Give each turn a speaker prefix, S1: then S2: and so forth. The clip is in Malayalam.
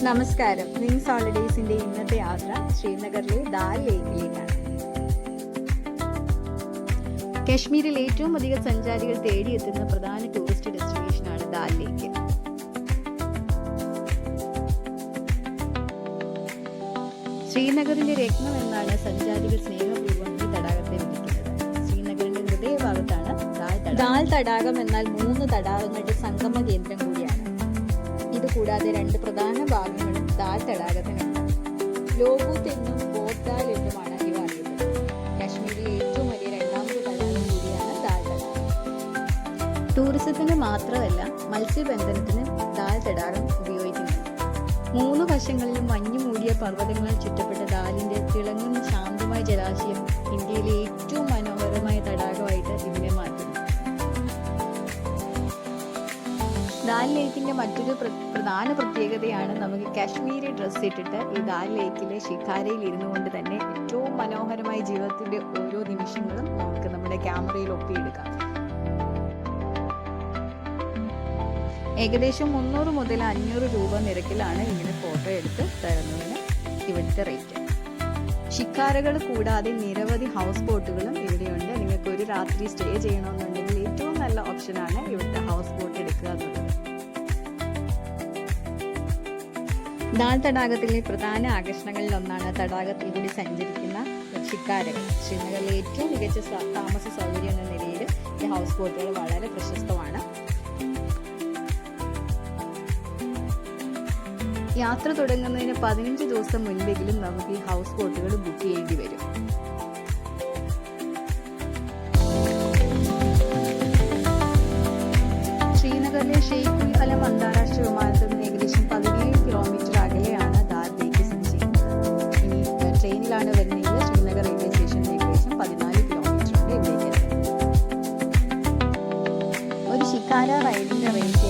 S1: നമസ്കാരം. വിങ്സ് ഹോളിഡേയ്സിന്റെ ഇന്നത്തെ യാത്ര ശ്രീനഗറിലെ ദാൽ ലേക്കിലേക്കാണ്. കശ്മീരിൽ ഏറ്റവും അധികം സഞ്ചാരികൾ തേടിയെത്തുന്ന പ്രധാന ടൂറിസ്റ്റ് ഡെസ്റ്റിനേഷനാണ് ദാൽ ലേക്ക്. ശ്രീനഗറിന്റെ രത്നം എന്നാണ് സഞ്ചാരികൾ സ്നേഹപൂർവ്വം ഈ തടാകത്തെ വിളിക്കുന്നത്. ശ്രീനഗറിന്റെ ഹൃദയഭാഗത്താണ് ദാൽ തടാകം എന്നാൽ 3 തടാകങ്ങളുടെ സംഗമ കേന്ദ്രം കൂടിയാണ്. ഇതുകൂടാതെ 2 പ്രധാന ഭാഗങ്ങളും ദാൽ തടാകത്തിനുണ്ട്. ലോബൂത്ത് എന്നും ബോദ്ദാൽ എന്നുമാണ് ഇവ അറിയപ്പെടുന്നത്. കാശ്മീരിലെ ഏറ്റവും വലിയ 2ാമത്തെ തടാകം കൂടിയാണ് ദാൽ തടാകം. ടൂറിസത്തിന് മാത്രമല്ല, മത്സ്യബന്ധനത്തിന് ദാൽ തടാകം ഉപയോഗിക്കുന്നുണ്ട്. 3 വശങ്ങളിലും മഞ്ഞു മൂടിയ പർവ്വതങ്ങൾ ചുറ്റപ്പെട്ട ദാലിന്റെ തിളങ്ങുന്ന ശാന്തമായ ജലാശയം ഇന്ത്യയിലെ ഏറ്റവും മനോഹരമായ തടാകമായിട്ട് ഇതിനെ മാറ്റുന്നു. ദാൽ ലേക്കിന്റെ മറ്റൊരു പ്രധാന പ്രത്യേകതയാണ് നമുക്ക് കാശ്മീരി ഡ്രസ്സ് ഇട്ടിട്ട് ഈ ദാൽ ലേക്കിലെ ശിഖാരയിൽ ഇരുന്നു കൊണ്ട് തന്നെ ഏറ്റവും മനോഹരമായ ജീവിതത്തിന്റെ ഓരോ നിമിഷങ്ങളും നമുക്ക് നമ്മുടെ ക്യാമറയിൽ ഒപ്പിയെടുക്കാം. ഏകദേശം 300 മുതൽ 500 രൂപ നിരക്കിലാണ് ഇങ്ങനെ ഫോട്ടോ എടുത്ത് തരുന്നതിന് ഇവിടുത്തെ റേറ്റ്. ശിഖാരകൾ കൂടാതെ നിരവധി ഹൗസ് ബോട്ടുകളും ഇവിടെയുണ്ട്. നിങ്ങൾക്ക് ഒരു രാത്രി സ്റ്റേ ചെയ്യണമെന്നുണ്ടെങ്കിൽ ഏറ്റവും നല്ല ഓപ്ഷനാണ് ഇവിടുത്തെ ഹൗസ് ബോട്ട് എടുക്കുക എന്നുള്ളത്. ദാൽ തടാകത്തിലെ പ്രധാന ആകർഷണങ്ങളിൽ ഒന്നാണ് തടാകത്തിൽ കൂടി സഞ്ചരിക്കുന്ന ശിഖാരകൾ. ശ്രീനഗറിലെ ഏറ്റവും മികച്ച താമസ സൗകര്യം എന്ന നിലയിൽ ഈ ഹൗസ് ബോട്ടുകൾ വളരെ പ്രശസ്തമാണ്. യാത്ര തുടങ്ങുന്നതിന് 15 ദിവസം മുൻപെങ്കിലും നമുക്ക് ഈ ഹൗസ് ബോട്ടുകൾ ബുക്ക് ചെയ്യേണ്ടി വരും. ശ്രീനഗറിലെ ഷെയ്ഖ് അലം അന്താരാഷ്ട്ര വിമാനത്തിൽ നിന്ന് ഏകദേശം 17 കിലോമീറ്റർ അകലെയാണ് ദാൽ ലേക്ക് സ്ഥിതി ചെയ്യുന്നത്. ഇനി ട്രെയിനിലാണ് വരുന്നതെങ്കിൽ ശ്രീനഗർ റെയിൽവേ സ്റ്റേഷനിൽ ഏകദേശം 14 കിലോമീറ്റർ ഉണ്ട് ഇവിടേക്ക്. ഒരു ശിഖാര റൈഡിന്റെ റേറ്റ്